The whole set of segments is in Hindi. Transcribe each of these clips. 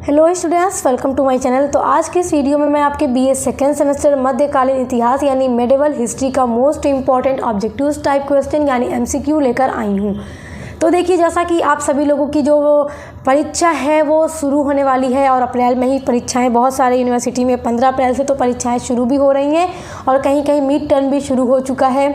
Hello students, welcome to my channel. तो आज के इस वीडियो में मैं आपके बीए सेकेंड सेमेस्टर मध्यकालीन इतिहास यानी मेडिवल हिस्ट्री का most important objectives type question यानी एमसीक्यू लेकर आई हूँ। तो देखिए, जैसा कि आप सभी लोगों की जो परीक्षा है वो शुरू होने वाली है और अप्रैल में ही परीक्षाएं बहुत सारे यूनिवर्सिटी में 15 अप्रैल से तो परीक्षाएं शुरू भी हो रही हैं और कहीं कहीं मिड टर्म भी शुरू हो चुका है।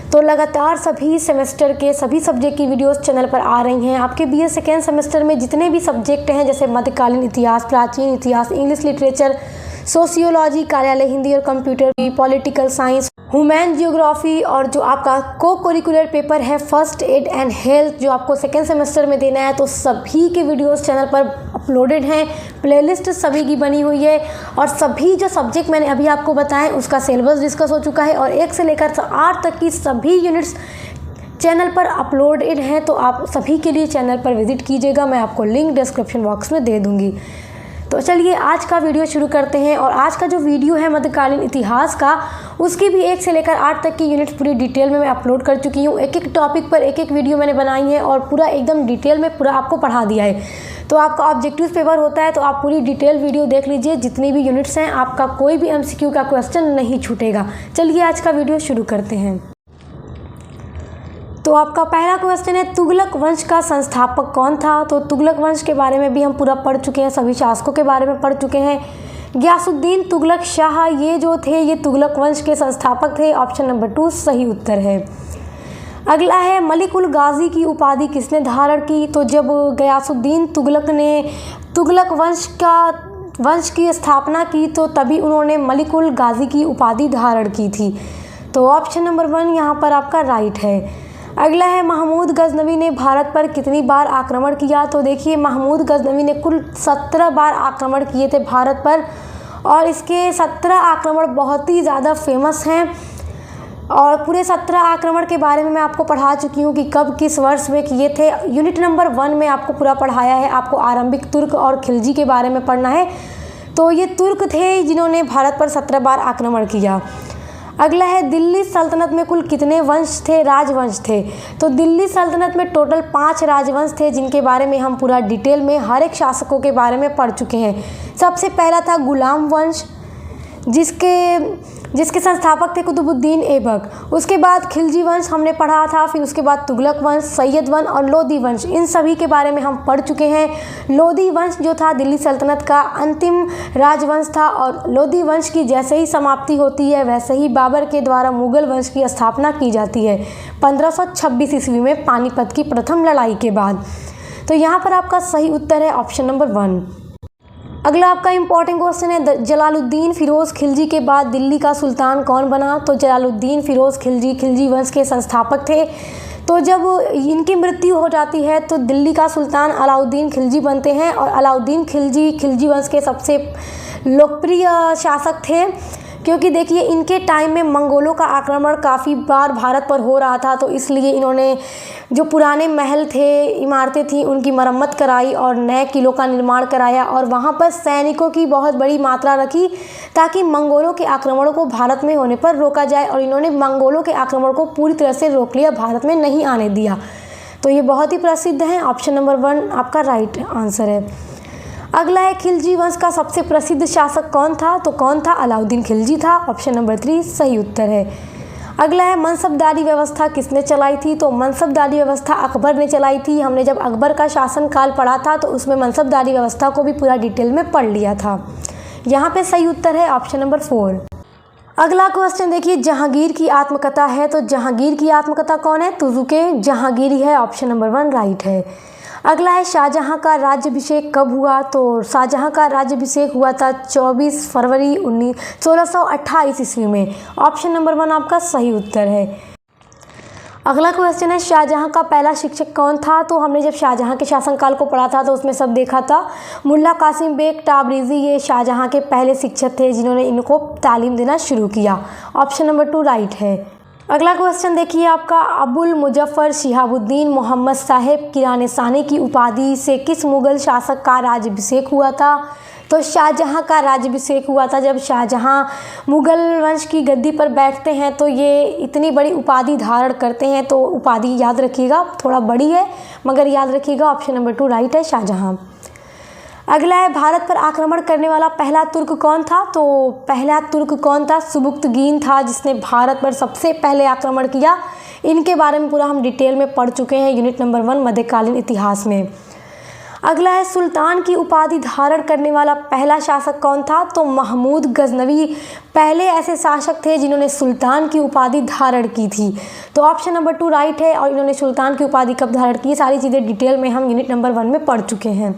तो लगातार सभी सेमेस्टर के सभी सब्जेक्ट की वीडियोस चैनल पर आ रही हैं। आपके बीए सेकेंड सेमेस्टर में जितने भी सब्जेक्ट हैं जैसे मध्यकालीन इतिहास, प्राचीन इतिहास, इंग्लिश लिटरेचर, सोशियोलॉजी, कार्यालय हिंदी और computer, political science, human geography और जो आपका को करिकुलर पेपर है फर्स्ट एड एंड हेल्थ जो आपको सेकेंड सेमेस्टर में देना है, तो सभी के वीडियोस चैनल पर अपलोडेड हैं। प्लेलिस्ट सभी की बनी हुई है और सभी जो सब्जेक्ट मैंने अभी आपको बताएं उसका सिलेबस डिस्कस हो चुका है और 1 से लेकर 8 तक की सभी यूनिट्स चैनल पर अपलोडेड हैं। तो आप सभी के लिए चैनल पर विजिट कीजिएगा, मैं आपको लिंक डिस्क्रिप्शन बॉक्स में दे दूँगी। तो चलिए आज का वीडियो शुरू करते हैं। और आज का जो वीडियो है मध्यकालीन इतिहास का, उसकी भी 1 से लेकर 8 तक की यूनिट्स पूरी डिटेल में मैं अपलोड कर चुकी हूँ। एक एक टॉपिक पर एक एक वीडियो मैंने बनाई है और पूरा एकदम डिटेल में पूरा आपको पढ़ा दिया है। तो आपका ऑब्जेक्टिव पेपर होता है तो आप पूरी डिटेल वीडियो देख लीजिए, जितनी भी यूनिट्स हैं आपका कोई भी एमसीक्यू का क्वेश्चन नहीं छूटेगा। चलिए आज का वीडियो शुरू करते हैं। तो आपका पहला क्वेश्चन है, तुगलक वंश का संस्थापक कौन था? तो तुगलक वंश के बारे में भी हम पूरा पढ़ चुके हैं, सभी शासकों के बारे में पढ़ चुके हैं। गयासुद्दीन तुगलक शाह ये जो थे ये तुगलक वंश के संस्थापक थे। ऑप्शन नंबर 2 सही उत्तर है। अगला है, मलिक उल गाजी की उपाधि किसने धारण की? तो जब गयासुद्दीन तुगलक ने तुगलक वंश की स्थापना की तो तभी उन्होंने मलिक उल गाजी की उपाधि धारण की थी। तो ऑप्शन नंबर 1 यहाँ पर आपका राइट है। अगला है, महमूद गजनवी ने भारत पर कितनी बार आक्रमण किया? तो देखिए, महमूद गजनवी ने कुल 17 बार आक्रमण किए थे भारत पर और इसके 17 आक्रमण बहुत ही ज़्यादा फेमस हैं और पूरे 17 आक्रमण के बारे में मैं आपको पढ़ा चुकी हूँ कि कब किस वर्ष में किए थे। यूनिट नंबर 1 में आपको पूरा पढ़ाया है। आपको आरंभिक तुर्क और खिलजी के बारे में पढ़ना है। तो ये तुर्क थे जिन्होंने भारत पर 17 बार आक्रमण किया। अगला है, दिल्ली सल्तनत में कुल कितने वंश थे, राजवंश थे? तो दिल्ली सल्तनत में टोटल 5 राजवंश थे जिनके बारे में हम पूरा डिटेल में हर एक शासकों के बारे में पढ़ चुके हैं। सबसे पहला था गुलाम वंश जिसके संस्थापक थे कुतुबुद्दीन ऐबक। उसके बाद खिलजी वंश हमने पढ़ा था, फिर उसके बाद तुगलक वंश, सैयद वंश और लोदी वंश, इन सभी के बारे में हम पढ़ चुके हैं। लोदी वंश जो था दिल्ली सल्तनत का अंतिम राजवंश था और लोदी वंश की जैसे ही समाप्ति होती है वैसे ही बाबर के द्वारा मुगल वंश की स्थापना की जाती है 1526 ईस्वी में पानीपत की प्रथम लड़ाई के बाद। तो यहाँ पर आपका सही उत्तर है ऑप्शन नंबर 1। अगला आपका इंपॉर्टेंट क्वेश्चन है, जलालुद्दीन फिरोज खिलजी के बाद दिल्ली का सुल्तान कौन बना? तो जलालुद्दीन फिरोज खिलजी वंश के संस्थापक थे। तो जब इनकी मृत्यु हो जाती है तो दिल्ली का सुल्तान अलाउद्दीन खिलजी बनते हैं और अलाउद्दीन खिलजी वंश के सबसे लोकप्रिय शासक थे, क्योंकि देखिए इनके टाइम में मंगोलों का आक्रमण काफ़ी बार भारत पर हो रहा था। तो इसलिए इन्होंने जो पुराने महल थे, इमारतें थी, उनकी मरम्मत कराई और नए किलों का निर्माण कराया और वहाँ पर सैनिकों की बहुत बड़ी मात्रा रखी ताकि मंगोलों के आक्रमणों को भारत में होने पर रोका जाए। और इन्होंने मंगोलों के आक्रमण को पूरी तरह से रोक लिया, भारत में नहीं आने दिया। तो ये बहुत ही प्रसिद्ध हैं। ऑप्शन नंबर 1 आपका राइट आंसर है। अगला है, खिलजी वंश का सबसे प्रसिद्ध शासक कौन था? तो कौन था? अलाउद्दीन खिलजी था। ऑप्शन नंबर 3 सही उत्तर है। अगला है, मनसबदारी व्यवस्था किसने चलाई थी? तो मनसबदारी व्यवस्था अकबर ने चलाई थी। हमने जब अकबर का शासनकाल पढ़ा था तो उसमें मनसबदारी व्यवस्था को भी पूरा डिटेल में पढ़ लिया था। यहाँ पे सही उत्तर है ऑप्शन नंबर 4। अगला क्वेश्चन देखिए, जहांगीर की आत्मकथा है। तो जहांगीर की आत्मकथा कौन है? तुजुके जहांगीरी है। ऑप्शन नंबर 1 राइट है। अगला है, शाहजहां का राज्याभिषेक कब हुआ? तो शाहजहां का राज्याभिषेक हुआ था 24 फरवरी 1628 ईस्वी में। ऑप्शन नंबर 1 आपका सही उत्तर है। अगला क्वेश्चन है, शाहजहां का पहला शिक्षक कौन था? तो हमने जब शाहजहां के शासनकाल को पढ़ा था तो उसमें सब देखा था, मुल्ला कासिम बेग टाबरीजी ये शाहजहां के पहले शिक्षक थे जिन्होंने इनको तालीम देना शुरू किया। ऑप्शन नंबर 2 राइट है। अगला क्वेश्चन देखिए आपका, अबुल मुजफ्फर शिहाबुद्दीन मोहम्मद साहेब किरानिसानी की उपाधि से किस मुगल शासक का राज्याभिषेक हुआ था? तो शाहजहां का राज्याभिषेक हुआ था। जब शाहजहां मुगल वंश की गद्दी पर बैठते हैं तो ये इतनी बड़ी उपाधि धारण करते हैं। तो उपाधि याद रखिएगा, थोड़ा बड़ी है मगर याद रखिएगा। ऑप्शन नंबर 2 राइट है, शाहजहां। अगला है भारत पर आक्रमण करने वाला पहला तुर्क कौन था? तो पहला तुर्क कौन था? सुबुक्तगीन था, जिसने भारत पर सबसे पहले आक्रमण किया। इनके बारे में पूरा हम डिटेल में पढ़ चुके हैं यूनिट नंबर 1 मध्यकालीन इतिहास में। अगला है सुल्तान की उपाधि धारण करने वाला पहला शासक कौन था? तो महमूद गजनवी पहले ऐसे शासक थे जिन्होंने सुल्तान की उपाधि धारण की थी। तो ऑप्शन नंबर 2 राइट है। और इन्होंने सुल्तान की उपाधि कब धारण की, सारी चीज़ें डिटेल में हम यूनिट नंबर 1 में पढ़ चुके हैं।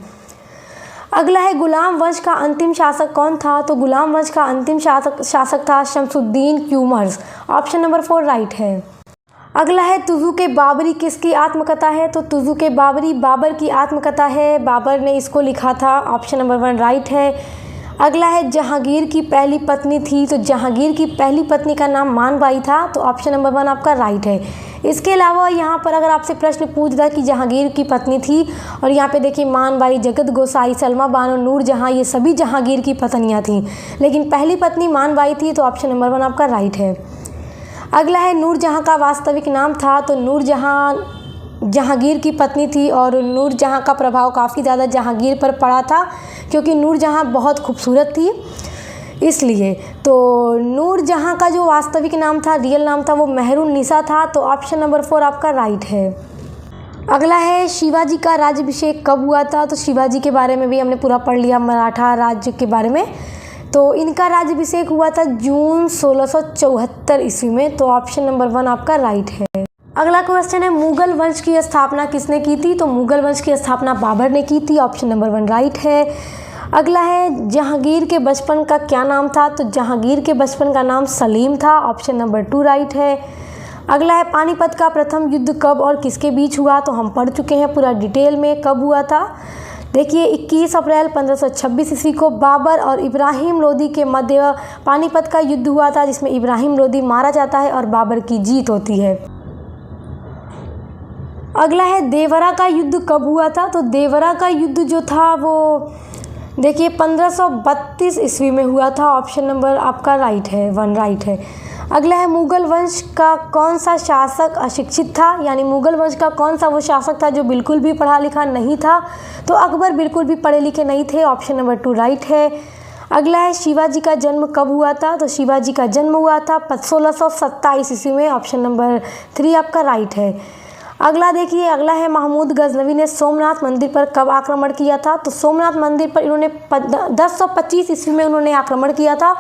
अगला है गुलाम वंश का अंतिम शासक कौन था? तो गुलाम वंश का अंतिम शासक था Shamsuddin Kayumars. Option number 4 right है। अगला है तुज़ुक-ए बाबरी किसकी आत्मकथा है? तो तुज़ुक-ए बाबरी बाबर की आत्मकथा है, बाबर ने इसको लिखा था। ऑप्शन नंबर 1 राइट है। अगला है जहांगीर की पहली पत्नी थी, तो जहांगीर की पहली पत्नी का नाम मानबाई था। तो ऑप्शन नंबर 1 आपका राइट है। इसके अलावा यहाँ पर अगर आपसे प्रश्न पूछ रहा कि जहांगीर की पत्नी थी, और यहाँ पे देखिए मानबाई, जगत गोसाई, सलमा बानो, नूरजहाँ, ये सभी जहांगीर की पत्नियाँ थीं, लेकिन पहली पत्नी मानबाई थी। तो ऑप्शन नंबर 1 आपका राइट है। अगला है नूरजहाँ का वास्तविक नाम था, तो नूरजहाँ जहांगीर की पत्नी थी, और नूरजहाँ का प्रभाव काफ़ी ज़्यादा जहांगीर पर पड़ा था, क्योंकि नूरजहाँ बहुत खूबसूरत थी इसलिए। तो नूरजहाँ का जो वास्तविक नाम था, रियल नाम था, वो मेहरुन्निसा था। तो ऑप्शन नंबर 4 आपका राइट है। अगला है शिवाजी का राज्याभिषेक कब हुआ था? तो शिवाजी के बारे में भी हमने पूरा पढ़ लिया, मराठा राज्य के बारे में। तो इनका राज्याभिषेक हुआ था जून 1674 ईस्वी में। तो ऑप्शन नंबर 1 आपका राइट है। अगला क्वेश्चन है मुगल वंश की स्थापना किसने की थी? तो मुगल वंश की स्थापना बाबर ने की थी। ऑप्शन नंबर 1 राइट है। अगला है जहांगीर के बचपन का क्या नाम था? तो जहांगीर के बचपन का नाम सलीम था। ऑप्शन नंबर 2 राइट है। अगला है पानीपत का प्रथम युद्ध कब और किसके बीच हुआ? तो हम पढ़ चुके हैं पूरा डिटेल में कब हुआ था। देखिए 21 अप्रैल 1526 ईस्वी को बाबर और इब्राहिम लोदी के मध्य पानीपत का युद्ध हुआ था, जिसमें इब्राहिम लोदी मारा जाता है और बाबर की जीत होती है। अगला है देवरा का युद्ध कब हुआ था? तो देवरा का युद्ध जो था वो देखिए 1532 ईस्वी में हुआ था। ऑप्शन नंबर आपका राइट है, 1 राइट है। अगला है मुगल वंश का कौन सा शासक अशिक्षित था? यानी मुगल वंश का कौन सा वो शासक था जो बिल्कुल भी पढ़ा लिखा नहीं था? तो अकबर बिल्कुल भी पढ़े लिखे नहीं थे। ऑप्शन नंबर 2 राइट है। अगला है शिवाजी का जन्म कब हुआ था? तो शिवाजी का जन्म हुआ था 1627 ईस्वी में। ऑप्शन नंबर 3 आपका राइट है। अगला देखिए, अगला है महमूद गजनवी ने सोमनाथ मंदिर पर कब आक्रमण किया था? तो सोमनाथ मंदिर पर इन्होंने 1025 ईस्वी में उन्होंने आक्रमण किया था।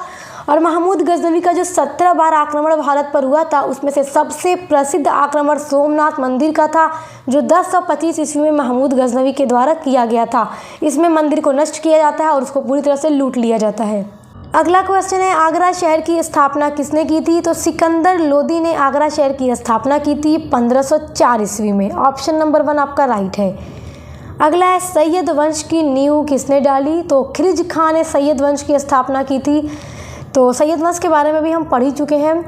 और महमूद गजनवी का जो 17 बार आक्रमण भारत पर हुआ था, उसमें से सबसे प्रसिद्ध आक्रमण सोमनाथ मंदिर का था, जो 1025 ईस्वी में महमूद गजनवी के द्वारा किया गया था। इसमें मंदिर को नष्ट किया जाता है और उसको पूरी तरह से लूट लिया जाता है। अगला क्वेश्चन है आगरा शहर की स्थापना किसने की थी? तो सिकंदर लोदी ने आगरा शहर की स्थापना की थी 1504 ईस्वी में। ऑप्शन नंबर 1 आपका राइट है। अगला है सैयद वंश की नींव किसने डाली? तो खिलजी खान ने सैयद वंश की स्थापना की थी। तो सैयद वंश के बारे में भी हम पढ़ ही चुके हैं।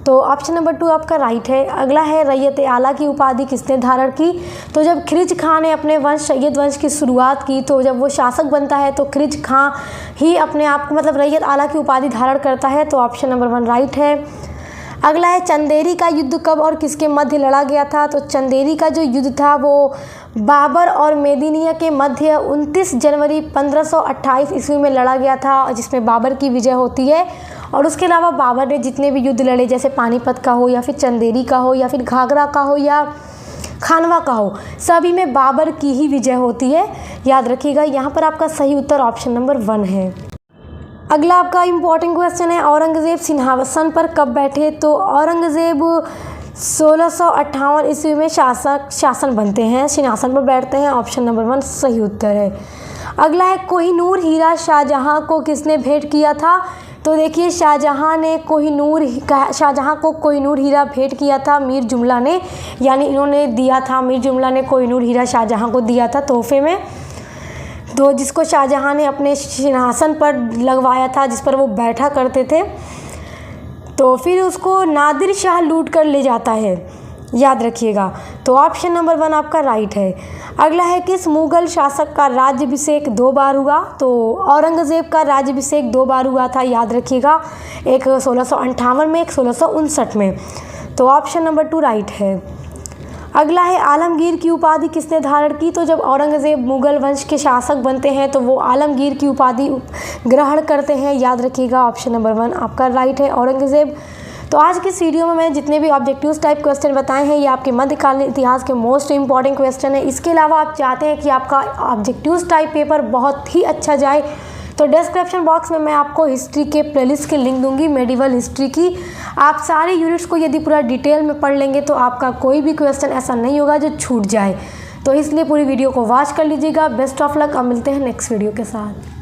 तो ऑप्शन नंबर 2 आपका राइट है। अगला है रैयत आला की उपाधि किसने धारण की? तो जब खिलजी खां ने अपने वंश सैयद वंश की शुरुआत की, तो जब वो शासक बनता है तो खिलजी खां ही अपने आप को मतलब रैयत आला की उपाधि धारण करता है। तो ऑप्शन नंबर 1 राइट है। अगला है चंदेरी का युद्ध कब और किसके मध्य लड़ा गया था? तो चंदेरी का जो युद्ध था वो बाबर और मेदिनिया के मध्य 29 जनवरी 1528 ईस्वी में लड़ा गया था, जिसमें बाबर की विजय होती है। और उसके अलावा बाबर ने जितने भी युद्ध लड़े, जैसे पानीपत का हो या फिर चंदेरी का हो या फिर घाघरा का हो या खानवा का हो, सभी में बाबर की ही विजय होती है। याद रखिएगा, यहाँ पर आपका सही उत्तर ऑप्शन नंबर 1 है। अगला आपका इम्पोर्टेंट क्वेश्चन है औरंगज़ेब सिंहासन पर कब बैठे? तो औरंगज़ेब 1658 ईस्वी में शासन बनते हैं, सिंहासन पर बैठते हैं। ऑप्शन नंबर 1 सही उत्तर है। अगला है कोहिनूर हीरा शाहजहां को किसने भेंट किया था? तो देखिए शाहजहां को कोहिनूर हीरा भेंट किया था मीर जुमला ने, यानी इन्होंने दिया था, मीर जुमला ने कोहिनूर हीरा शाहजहां को दिया था तोहफे में। तो जिसको शाहजहां ने अपने सिंहासन पर लगवाया था, जिस पर वो बैठा करते थे। तो फिर उसको नादिर शाह लूट कर ले जाता है, याद रखिएगा। तो ऑप्शन नंबर 1 आपका राइट है। अगला है किस मुगल शासक का राज्याभिषेक 2 बार हुआ? तो औरंगज़ेब का राज्याभिषेक 2 बार हुआ था, याद रखिएगा। एक 1658 में, एक 1659 में। तो ऑप्शन नंबर 2 राइट है। अगला है आलमगीर की उपाधि किसने धारण की। तो जब औरंगज़ेब मुगल वंश के शासक बनते हैं तो वो आलमगीर की उपाधि ग्रहण करते हैं। याद रखिएगा, ऑप्शन नंबर 1 आपका राइट है, औरंगज़ेब। तो आज की इस वीडियो में मैंने जितने भी ऑब्जेक्टिव्स टाइप क्वेश्चन बताए हैं ये आपके मध्यकालीन इतिहास के मोस्ट इंपॉर्टेंट क्वेश्चन है। इसके अलावा आप चाहते हैं कि आपका ऑब्जेक्टिव्स टाइप पेपर बहुत ही अच्छा जाए तो डिस्क्रिप्शन बॉक्स में मैं आपको हिस्ट्री के प्लेलिस्ट की लिंक दूंगी, मेडिवल हिस्ट्री की। आप सारे यूनिट्स को यदि पूरा डिटेल में पढ़ लेंगे तो आपका कोई भी क्वेश्चन ऐसा नहीं होगा जो छूट जाए। तो इसलिए पूरी वीडियो को वॉच कर लीजिएगा। Best of luck. अब मिलते हैं नेक्स्ट वीडियो के साथ।